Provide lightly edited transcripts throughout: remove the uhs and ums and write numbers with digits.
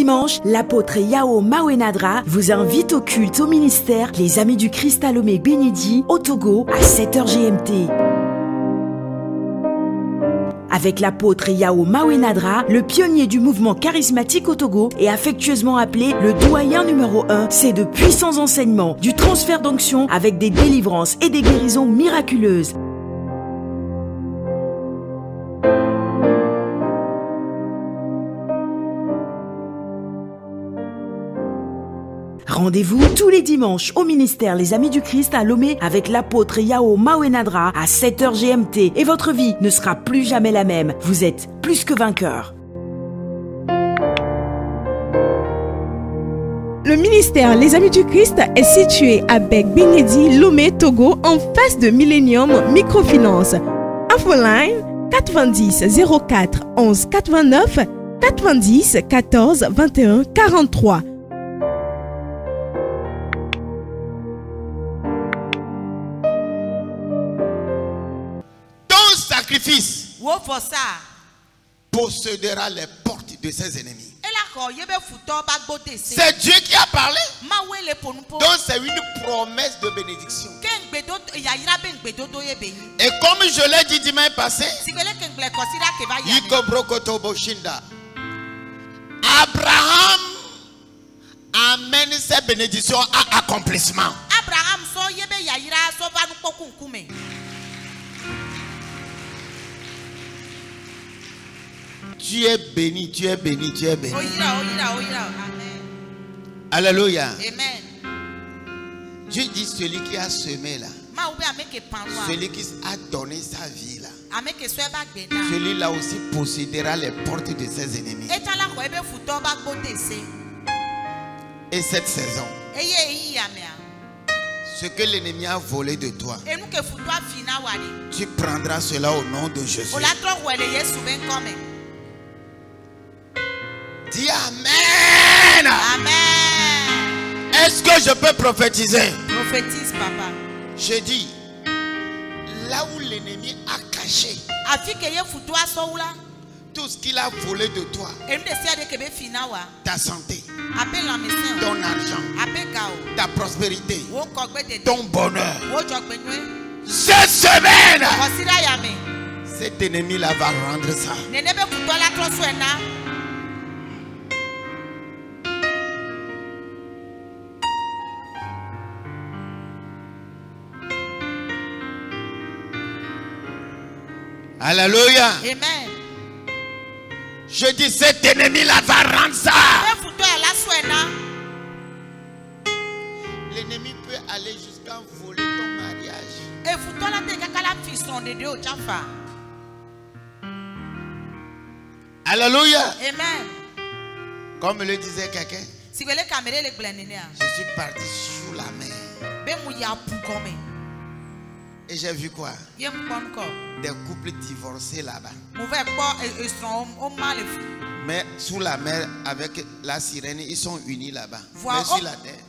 dimanche, l'apôtre Yao Mawenadra vous invite au culte au ministère Les Amis du Christ à Lomé Benedi au Togo à 7h GMT. Avec l'apôtre Yao Mawenadra, le pionnier du mouvement charismatique au Togo et affectueusement appelé le doyen numéro 1, c'est de puissants enseignements, du transfert d'onction avec des délivrances et des guérisons miraculeuses. Rendez-vous tous les dimanches au ministère Les Amis du Christ à Lomé avec l'apôtre Yao Mawenadra à 7h GMT et votre vie ne sera plus jamais la même. Vous êtes plus que vainqueur. Le ministère Les Amis du Christ est situé à Benedi, Lomé, Togo, en face de Millennium Microfinance. Infoline 90 04 11 89 90 14 21 43. Sacrifice possédera les portes de ses ennemis. C'est Dieu qui a parlé. Donc c'est une promesse de bénédiction. Et comme je l'ai dit dimanche passé, Abraham amène ses bénédictions à accomplissement. Tu es béni, tu es béni, tu es béni. Alléluia. Dieu dit celui qui a semé là, celui qui a donné sa vie là, celui-là aussi possédera les portes de ses ennemis. Et cette saison, ce que l'ennemi a volé de toi, tu prendras cela au nom de Jésus. Dis Amen. Amen. Est-ce que je peux prophétiser? Prophétise, papa. Je dis, là où l'ennemi a caché tout ce qu'il a volé de toi, ta santé, ton argent, ta prospérité, ton bonheur, cette semaine, cet ennemi-là va rendre ça. Alléluia. Amen. Je dis cet ennemi-là va rendre ça. L'ennemi peut aller jusqu'à voler ton mariage. Alléluia. Amen. Comme le disait quelqu'un, je suis parti sur la mer. Et j'ai vu quoi? Des couples divorcés là-bas. Mais sous la mer avec la sirène, ils sont unis là-bas. Mais sur la terre.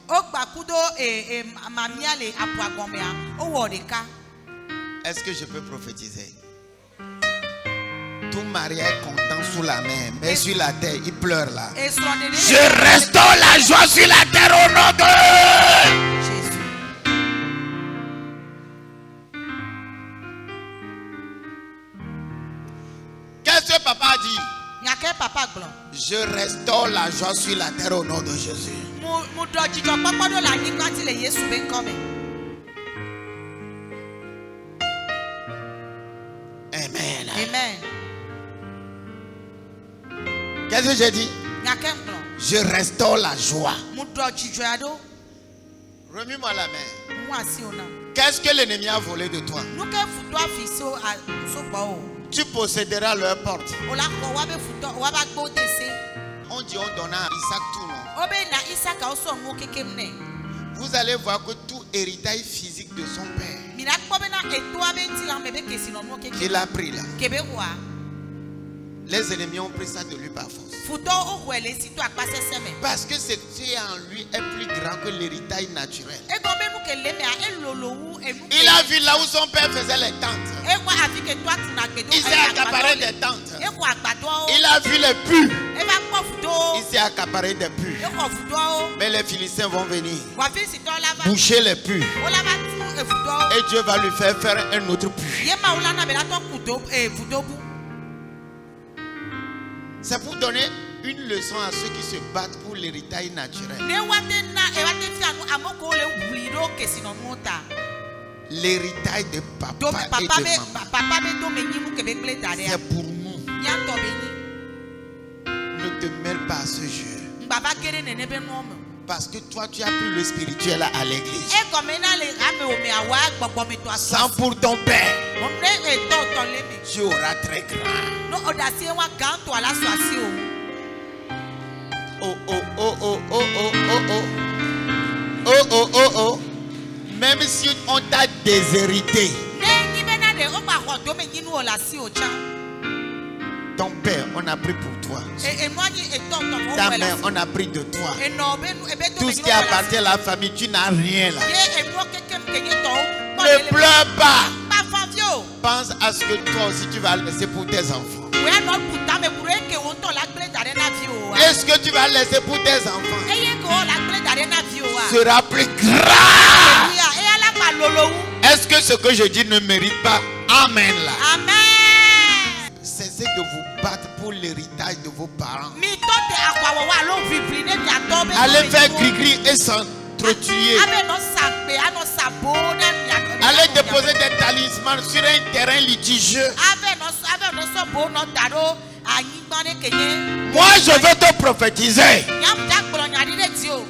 Est-ce que je peux prophétiser? Tout marié est content sous la mer, mais sur la terre, il pleure là. Je restaure la joie sur la terre au nom de Jésus. Qu'est-ce que papa a dit? Je restaure la joie sur la terre au nom de Jésus. Amen. Amen. Qu'est-ce que j'ai dit? Je restaure la joie. Remets-moi la main. Qu'est-ce que l'ennemi a volé de toi? Tu posséderas leurs portes. On dit on donna à Isaac tout, non? Vous allez voir que tout héritage physique de son père, qu'il a pris là, les ennemis ont pris ça de lui par force. Parce que ce qui est en lui est plus grand que l'héritage naturel. Il a vu là où son père faisait les tentes. Il s'est accaparé des tentes. Il a vu les puits. Il s'est accaparé des puits. Mais les Philistins vont venir boucher les puits. Et Dieu va lui faire un autre puits. C'est pour donner une leçon à ceux qui se battent pour l'héritage naturel. L'héritage de papa et de maman, c'est pour nous. Ne te mêle pas à ce jeu. Parce que toi, tu as pris le spirituel à l'église. Sans pour ton père, tu auras très grand. Oh, oh, oh, oh, oh, oh, oh, oh. Oh, oh, oh, oh. Même si on t'a déshérité, ton père, on a pris pour toi. Ta mère, on a pris de toi. Tout ce qui appartient à la famille, tu n'as rien là. Ne pleure pas. Pense à ce que toi aussi tu vas laisser pour tes enfants. Est-ce que tu vas laisser pour tes enfants sera plus grave? Est-ce que ce que je dis ne mérite pas? Amen là. Amen. Cessez de vous battre pour l'héritage de vos parents. Allez faire gris-gris et s'entretuer. Allez déposer des talismans sur un terrain litigieux. Moi je veux te prophétiser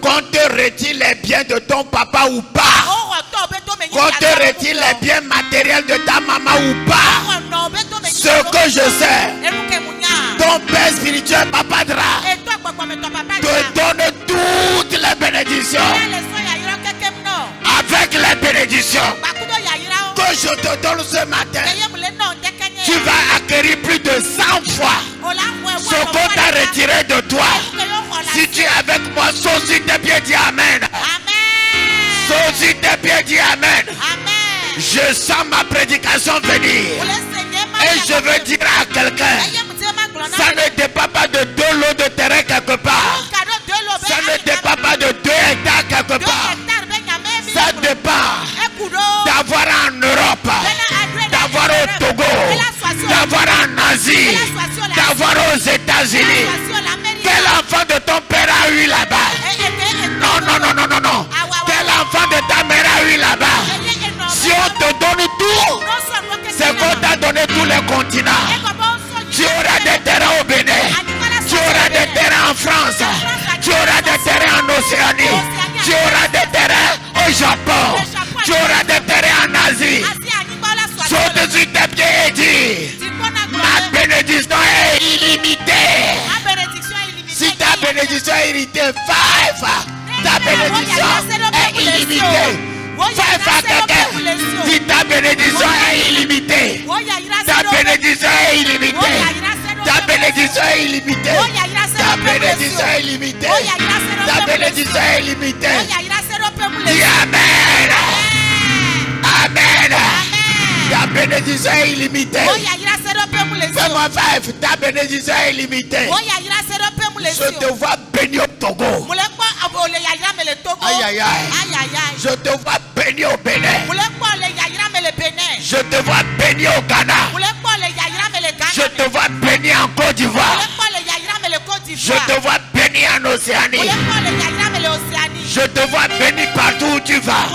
qu'on te retire les biens de ton papa ou pas, qu'on te retire les biens matériels de ta maman ou pas. Ce que je sais, ton père spirituel Papa Dra te donne toutes les bénédictions. Avec les bénédictions que je te donne ce matin, tu vas acquérir plus de 100 fois ce qu'on t'a retiré de toi. Si tu es avec moi, saute sur tes pieds, dis Amen. Saute sur tes pieds, dis Amen. Je sens ma prédication venir. Et je veux dire à quelqu'un, ça ne dépend pas de 2 lots de terrain quelque part. Ça ne dépend pas de 2 hectares quelque part. Ça dépend d'avoir en Europe, d'avoir au Togo, d'avoir en Asie, d'avoir aux États-Unis. Quel enfant de ton père a eu là-bas? Non, non, non, non, non, non. Quel enfant de ta mère a eu là-bas? Si on te donne tout, c'est qu'on t'a donné tous les continents. Tu auras des terrains au Bénin, tu auras des terrains en France, tu auras des terrains en Océanie, tu auras des terrains au Japon, tu auras des terrains en Asie. Saute sur tes pieds et dis, ma bénédiction est illimitée. Si ta bénédiction est illimitée, ta bénédiction est illimitée. Fais à quelqu'un, si ta bénédiction est illimitée, ta bénédiction est illimitée, ta bénédiction est illimitée, ta bénédiction est illimitée, ta bénédiction est illimitée. Dis Amen. Amen. Ta bénédiction est illimitée. Fais-moi faire, ta bénédiction est illimitée. Je te vois béni au Togo. Aïe aïe aïe. Je te vois béni au Bénin. Je te vois béni au Ghana. Je te vois béni en Côte d'Ivoire. Je te vois béni en Océanie. Je te vois béni partout où tu vas.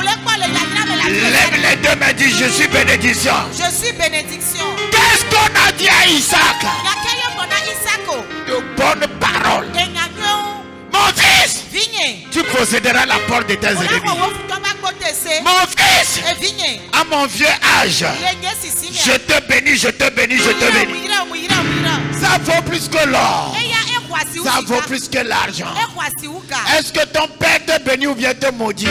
Lève les 2 mains, dis je suis bénédiction. Je suis bénédiction. Qu'est-ce qu'on a dit à Isaac? De bonnes paroles. Mon fils, tu posséderas la porte de tes ennemis. Mon fils, à mon vieux âge, je te bénis, je te bénis, je te bénis. Ça vaut plus que l'or. Ça vaut plus que l'argent. Est-ce que ton père te bénit ou bien te maudit?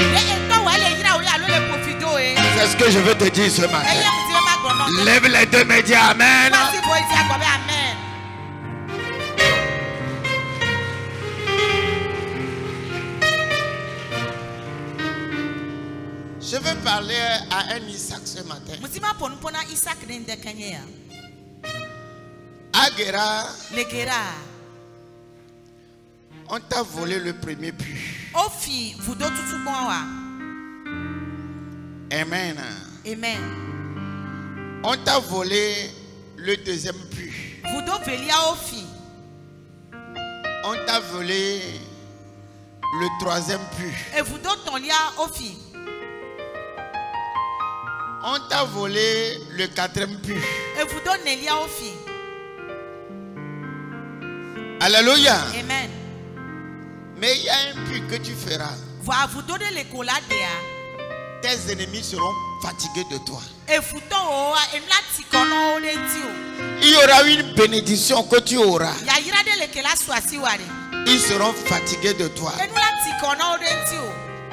C'est ce que je veux te dire ce matin. Lève les 2 mains, dis Amen. Je veux parler à un Isaac ce matin. À Guéra, On t'a volé le premier puits. Amen. Amen. On t'a volé le deuxième puits. On t'a volé le troisième puits. On t'a volé le quatrième puits. Alléluia. Amen. Mais il y a un puits que tu feras. Tes ennemis seront fatigués de toi. Il y aura une bénédiction que tu auras. Ils seront fatigués de toi.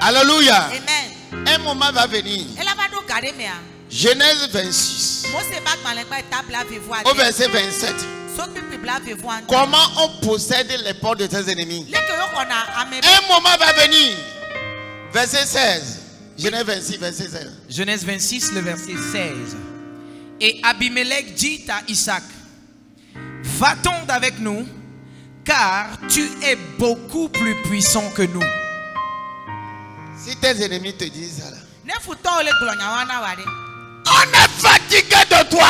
Alléluia. Amen. Un moment va venir. Genèse 26. Au verset 27. Comment on possède les portes de tes ennemis? Un moment va venir. Verset 16. Genèse 26, verset 16. Genèse 26, le verset 16. Et Abimelech dit à Isaac: va-t'en avec nous, car tu es beaucoup plus puissant que nous. Si tes ennemis te disent ça, on est fatigué de toi.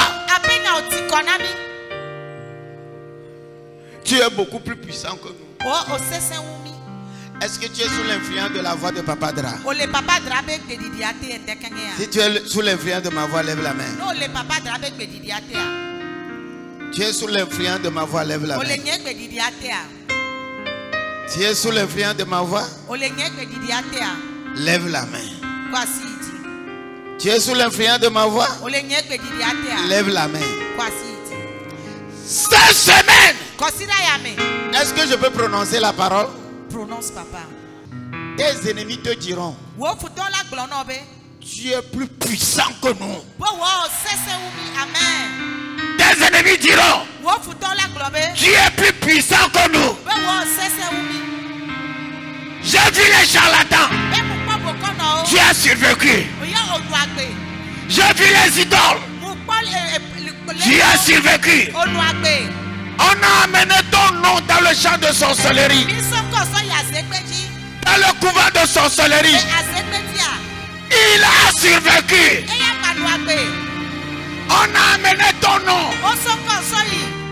Tu es beaucoup plus puissant que nous. Est-ce que tu es sous l'influence de la voix de Papa Dra? Si tu es sous l'influence de ma voix, lève la main. Tu es sous l'influence de ma voix, lève la main. Tu es sous l'influence de ma voix, lève la main. Tu es sous l'influence de ma voix, lève la main. Cette semaine, est-ce que je peux prononcer la parole? Prononce, papa. Tes ennemis te diront: tu es plus puissant que nous. Amen. Tes ennemis diront: tu es plus puissant que nous. J'ai vu les charlatans. Tu as survécu. J'ai vu les idoles. Tu as survécu. On a amené ton nom dans le champ de sorcellerie, dans le couvent de sorcellerie. Il a survécu. On a amené ton nom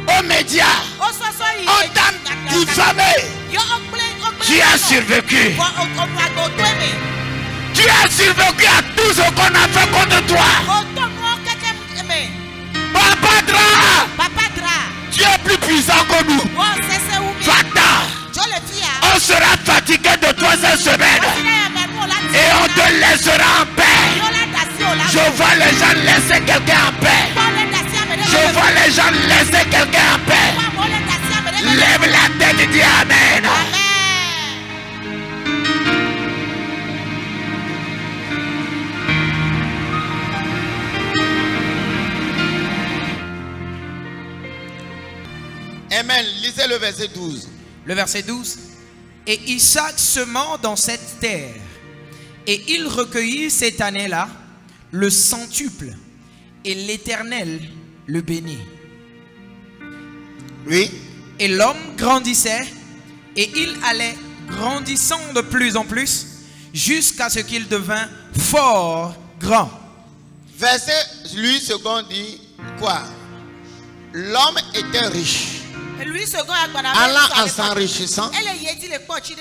aux médias. On t'a diffamé. Tu as survécu. Tu as survécu à tout ce qu'on a fait contre toi. Papa Dra, tu es plus puissant que nous. Va-t'en. On sera fatigué de toi cette semaine. Et on te laissera en paix. Je vois les gens laisser quelqu'un en paix. Je vois les gens laisser quelqu'un en paix. Lève la tête et dis Amen. Amen. Lisez le verset 12. Le verset 12. Et Isaac semant dans cette terre, et il recueillit cette année-là le centuple, et l'Éternel le bénit. Oui. Et l'homme grandissait, et il allait grandissant de plus en plus, jusqu'à ce qu'il devint fort grand. Verset lui second dit quoi? L'homme était riche, allant en s'enrichissant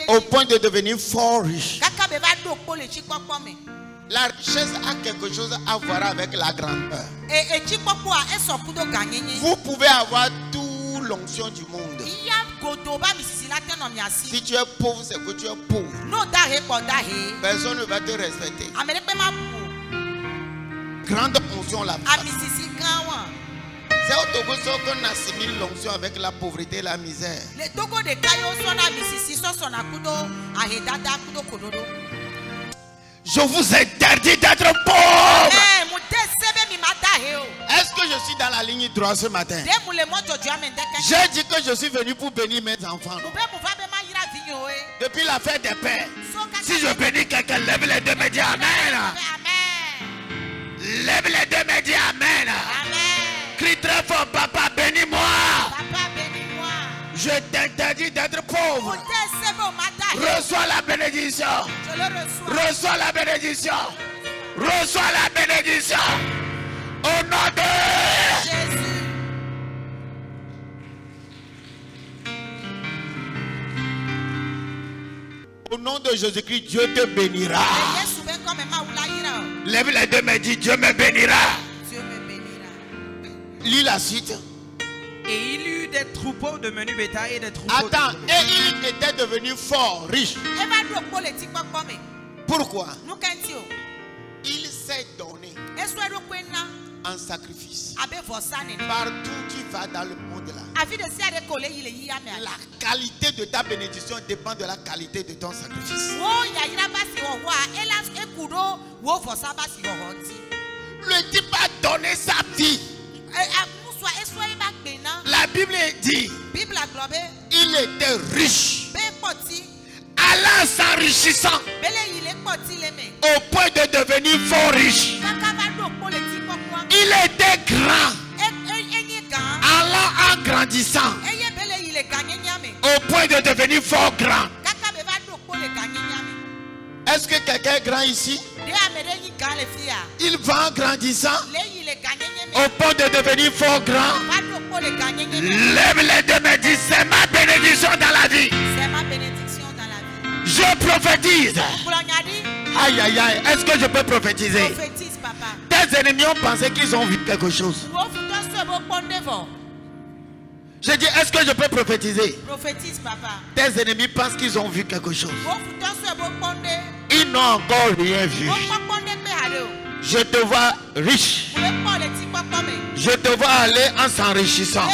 au point de devenir fort riche. La richesse a quelque chose à voir avec la grandeur. Vous pouvez avoir toute l'onction du monde. Si tu es pauvre, c'est que tu es pauvre. Personne ne va te respecter. Grande onction là. C'est au Togo qu'on assimile l'onction avec la pauvreté et la misère. Je vous interdis d'être pauvre. Est-ce que je suis dans la ligne droite ce matin? J'ai dit que je suis venu pour bénir mes enfants. Depuis la fête des pères. Si je bénis quelqu'un, lève les deux, me dis Amen. Lève les deux, me dis Amen. Crie très fort, papa, bénis-moi. Je t'interdis d'être pauvre. Reçois la bénédiction. Je le reçois. Reçois la bénédiction. Reçois la bénédiction. Au nom de Jésus. Au nom de Jésus-Christ, Dieu te bénira. Lève les deux mains et dis, Dieu me bénira. Dieu me bénira. Lis la suite. Et il eut des troupeaux de menu bétail et des troupeaux Attends, et il était devenu fort, riche. Pourquoi? Il s'est donné en sacrifice. Partout tu vas dans le monde là, la qualité de ta bénédiction dépend de la qualité de ton sacrifice. Le type a donné sa vie. La Bible dit il était riche, allant s'enrichissant au point de devenir fort riche. Il était grand, allant en grandissant au point de devenir fort grand. Est-ce que quelqu'un est grand ici? Il va en grandissant au point de devenir fort grand. Lève les deux mains et dis, c'est ma bénédiction dans la vie. Je prophétise. Aïe aïe aïe, est-ce que je peux prophétiser? Prophétise, papa. Tes ennemis ont pensé qu'ils ont vu quelque chose. Je dis, est-ce que je peux prophétiser? Prophétise, papa. Tes ennemis pensent qu'ils ont vu quelque chose. Ils n'ont encore rien vu. Je te vois riche. Je te vois aller en s'enrichissant.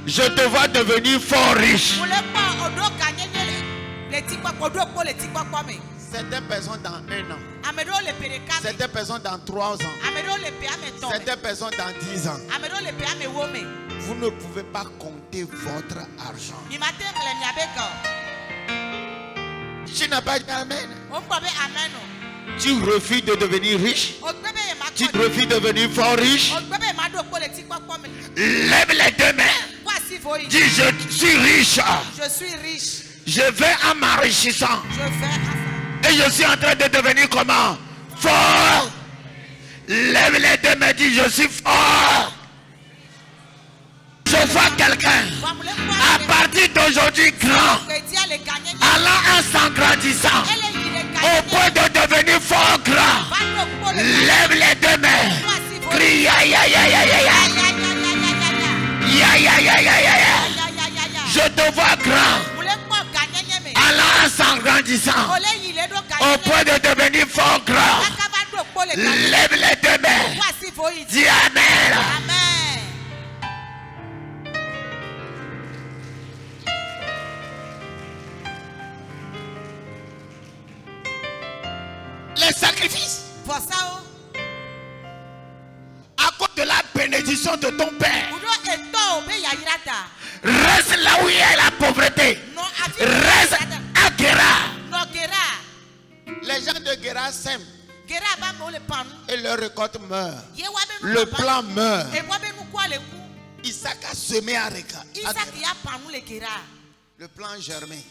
Je te vois devenir fort riche. Certaines personnes dans 1 an. Certaines personnes dans 3 ans. Certaines personnes dans 10 ans. Vous ne pouvez pas compter votre argent. Tu n'as pas dit amen. Tu refuses de devenir riche. Tu refuses de devenir fort riche. Lève les deux mains. Dis, je suis riche. Je suis riche. Je vais en m'enrichissant. Et je suis en train de devenir comment? Fort. Lève les deux mains. Dis, je suis fort. Je vois quelqu'un à partir d'aujourd'hui grand, allant en s'engrandissant au point de devenir fort grand. Lève les deux mains. Crie aïe aïe aïe aïe aïe aïe aïe aïe aïe aïe. Je te vois grand, allant en s'engrandissant au point de devenir fort grand. Lève les deux mains. Dis amen. Les sacrifices. À cause de la bénédiction de ton père. Reste là où il y a la pauvreté. Reste à Gérar. Les gens de Gérar sèment. Et leur récolte meurt. Le plan meurt. Isaac a semé à Gérar. Le plan germé.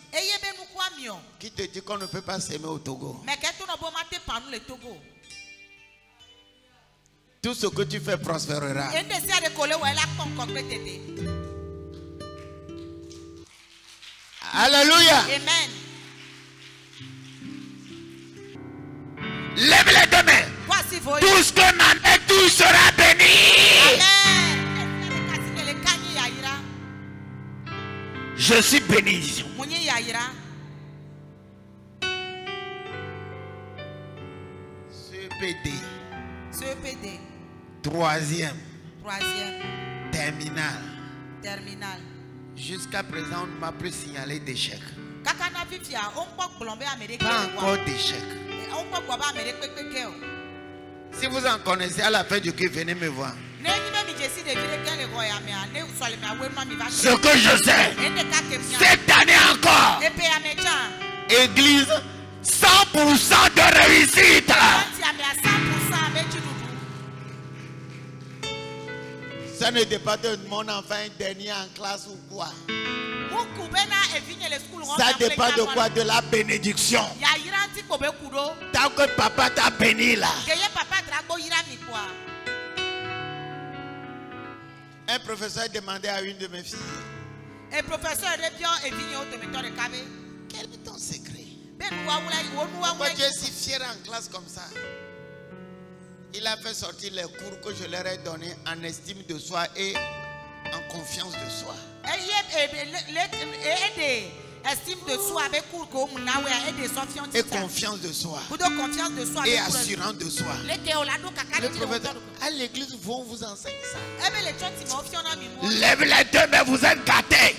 Qui te dit qu'on ne peut pas s'aimer au Togo? Tout ce que tu fais prospérera. Alléluia. Amen. Lève les deux mains. Tout ce que ma main touche sera béni. Je suis béni. CEPD. Troisième. Terminal. Jusqu'à présent, on ne m'a plus signalé d'échec. Pas Pas encore d'échec. Si vous en connaissez à la fin du culte, venez me voir. Ce que je sais, cette année encore, Église 100% de réussite. Ça ne dépend de mon enfant dernier en classe ou quoi. Ça dépend de quoi? De la bénédiction. Tant que papa t'a béni là. Un professeur demandait à une de mes filles. Quel est ton secret? Pourquoi tu es si fier en classe comme ça? Il a fait sortir les cours que je leur ai donnés en estime de soi et en confiance de soi. Et confiance de soi. Et assurance de soi. Le prophète, à l'église, vont vous enseigner ça. Lève les deux, mais vous êtes gâtés.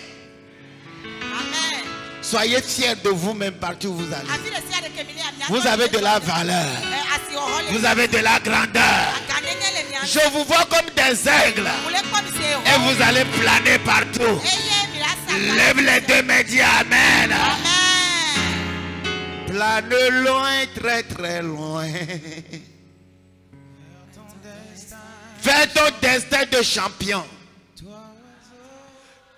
Amen. Soyez fiers de vous-même partout où vous allez. Vous avez de la valeur. Vous avez de la grandeur. Je vous vois comme des aigles. Et vous allez planer partout. Lève les deux, mais dis Amen. Plane loin, très très loin. Fais ton destin de champion.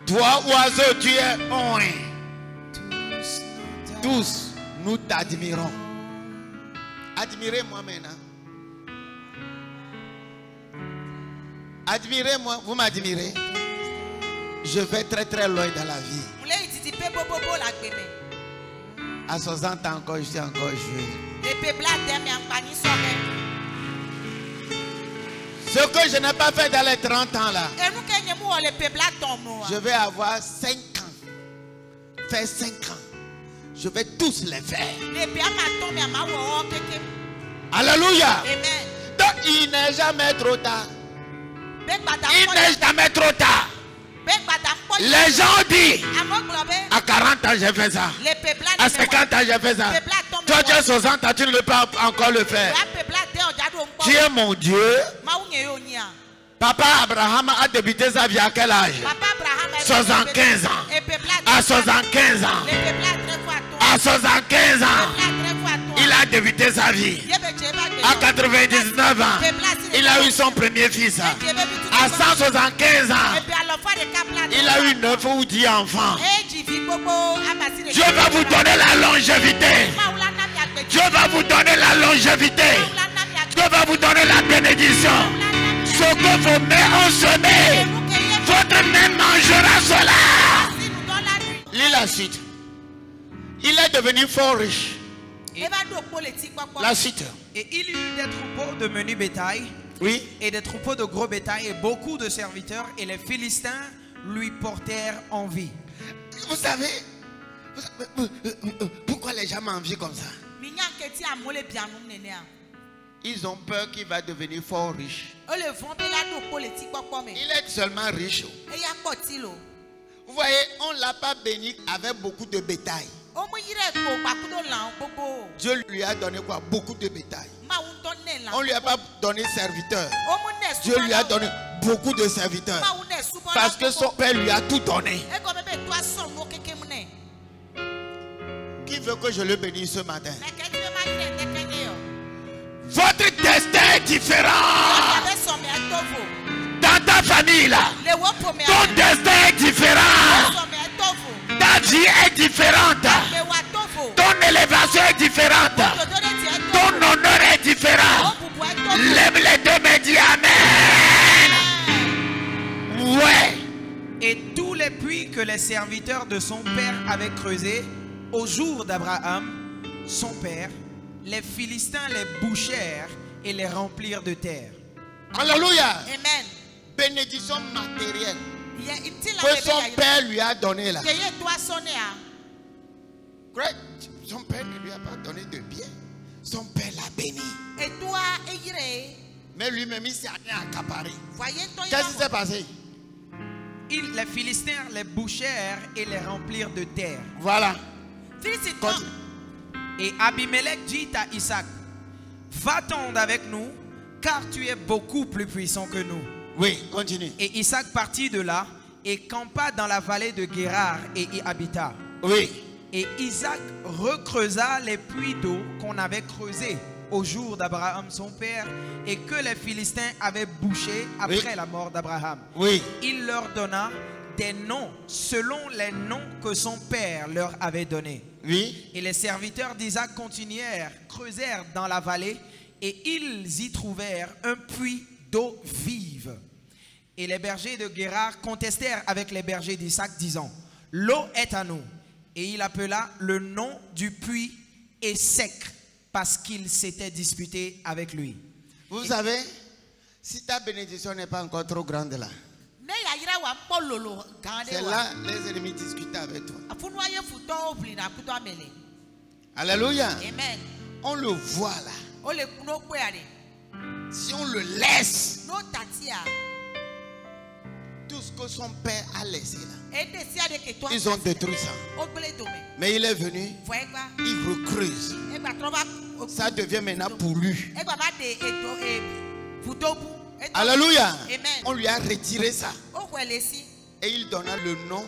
Toi, oiseau, tu es loin. Tous, nous t'admirons. Admirez-moi maintenant. Admirez-moi, vous m'admirez. Je vais très très loin dans la vie. À 60 ans encore, je suis encore jeune. Ce que je n'ai pas fait dans les 30 ans là, je vais avoir 5 ans. Faire 5 ans. Je vais tous les faire. Alléluia. Donc il n'est jamais trop tard. Il n'est jamais trop tard. Les gens disent à 40 ans j'ai fait ça, à 50 ans j'ai fait ça. Toi tu as 60 ans, tu ne peux pas encore le faire. Tu es mon Dieu. Papa Abraham a débuté sa vie à quel âge? 75 ans. À 75 ans. À 75 ans. Il a débuté sa vie. À 99 ans. Il a eu son premier fils. À 175 ans. Il a eu 9 ou 10 enfants. Dieu va vous donner la longévité. Dieu va vous donner la longévité. Dieu va vous donner la bénédiction. Ce que vos mains ont semé, votre main mangera cela. Lis la suite. Il est devenu fort riche. La suite. Et il y eut des troupeaux de menu bétail. Oui. Et des troupeaux de gros bétail et beaucoup de serviteurs. Et les Philistins lui portèrent envie. Vous savez pourquoi les gens m'envient comme ça? Ils ont peur qu'il va devenir fort riche. Il est seulement riche. Vous voyez, on ne l'a pas béni avec beaucoup de bétail. Dieu lui a donné quoi? Beaucoup de bétail. On ne lui a pas donné serviteur. Dieu lui a donné beaucoup de serviteurs. Parce que son père lui a tout donné. Qui veut que je le bénisse ce matin? Votre destin est différent. Dans ta famille là, ton destin est différent. Ta vie est différente. Ton élévation est différente. Ton honneur est différent. Lève les deux mains, dis Amen. Ouais. Et tous les puits que les serviteurs de son père avaient creusés au jour d'Abraham, son père, les Philistins les bouchèrent et les remplirent de terre. Alléluia. Amen. Bénédiction matérielle que son père lui a donné là. Son père ne lui a pas donné de bien. Son père l'a béni. Mais lui-même il s'est accaparé. Qu'est-ce qui s'est passé? Les Philistins les bouchèrent et les remplirent de terre. Voilà. Et Abimelech dit à Isaac: va-t'en avec nous, car tu es beaucoup plus puissant que nous. Oui, continue. Et Isaac partit de là et campa dans la vallée de Guérar et y habita. Oui. Et Isaac recreusa les puits d'eau qu'on avait creusés au jour d'Abraham son père et que les Philistins avaient bouché après la mort d'Abraham. Oui. Il leur donna des noms selon les noms que son père leur avait donnés. Oui. Et les serviteurs d'Isaac creusèrent dans la vallée et ils y trouvèrent un puits d'eau vive. Et les bergers de Guérar contestèrent avec les bergers d'Isaac disant: l'eau est à nous. Et il appela le nom du puits Essec parce qu'il s'était disputé avec lui. Vous savez, si ta bénédiction n'est pas encore trop grande là, c'est là les ennemis discutent avec toi. Alléluia. Amen. On le voit là. Si on le laisse, tout ce que son père a laissé là, ils ont détruit ça. Mais il est venu, il recreuse. Ça devient maintenant pour lui. Alléluia. Amen. On lui a retiré ça. Et il donna le nom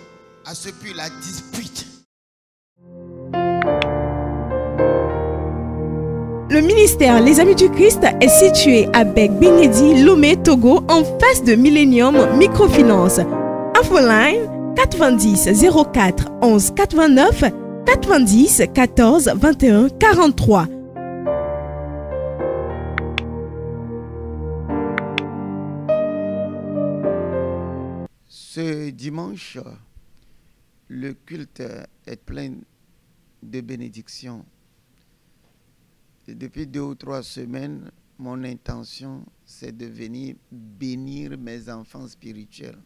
à ce puits, la dispute. Le ministère Les Amis du Christ est situé à Bec-Binedi, Lomé, Togo, en face de Millennium Microfinance. Infoline 90 04 11 89 90 14 21 43. Ce dimanche, le culte est plein de bénédictions. Et depuis 2 ou 3 semaines, mon intention, c'est de venir bénir mes enfants spirituels.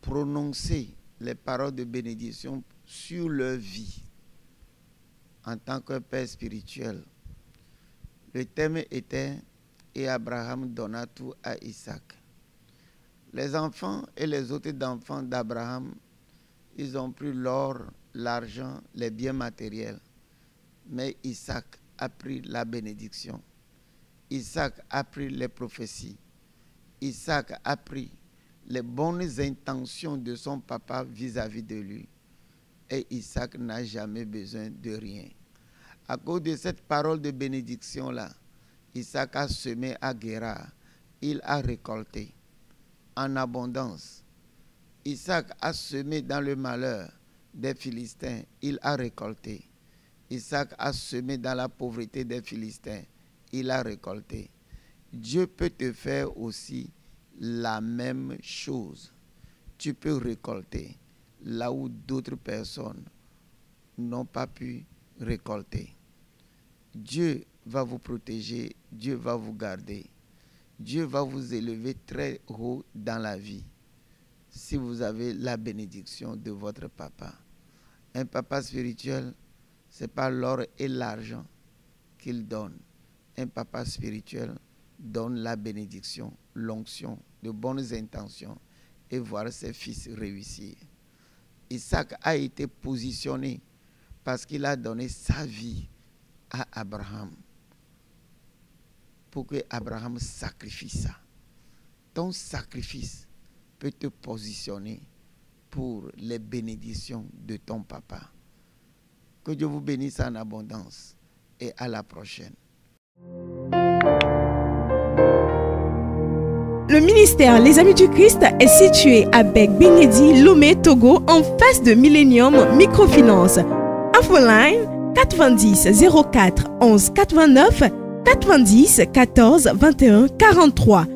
Prononcer les paroles de bénédiction sur leur vie en tant que père spirituel. Le thème était « Et Abraham donna tout à Isaac ». Les enfants et les autres enfants d'Abraham, ils ont pris l'or, l'argent, les biens matériels. Mais Isaac a pris la bénédiction. Isaac a pris les prophéties. Isaac a pris les bonnes intentions de son papa vis-à-vis de lui. Et Isaac n'a jamais besoin de rien. À cause de cette parole de bénédiction-là, Isaac a semé à Guérar. Il a récolté en abondance. Isaac a semé dans le malheur des Philistins. Il a récolté. Isaac a semé dans la pauvreté des Philistins. Il a récolté. Dieu peut te faire aussi la même chose. Tu peux récolter là où d'autres personnes n'ont pas pu récolter. Dieu va vous protéger. Dieu va vous garder. Dieu va vous élever très haut dans la vie si vous avez la bénédiction de votre papa. Un papa spirituel, ce n'est pas l'or et l'argent qu'il donne. Un papa spirituel donne la bénédiction, l'onction, de bonnes intentions et voir ses fils réussir. Isaac a été positionné parce qu'il a donné sa vie à Abraham pour que Abraham sacrifie ça. Ton sacrifice peut te positionner pour les bénédictions de ton papa. Que Dieu vous bénisse en abondance et à la prochaine. Le ministère Les Amis du Christ est situé à Bec-Binedi, Lomé, Togo, en face de Millennium Microfinance. Infoline 90 04 11 89 90 14 21 43.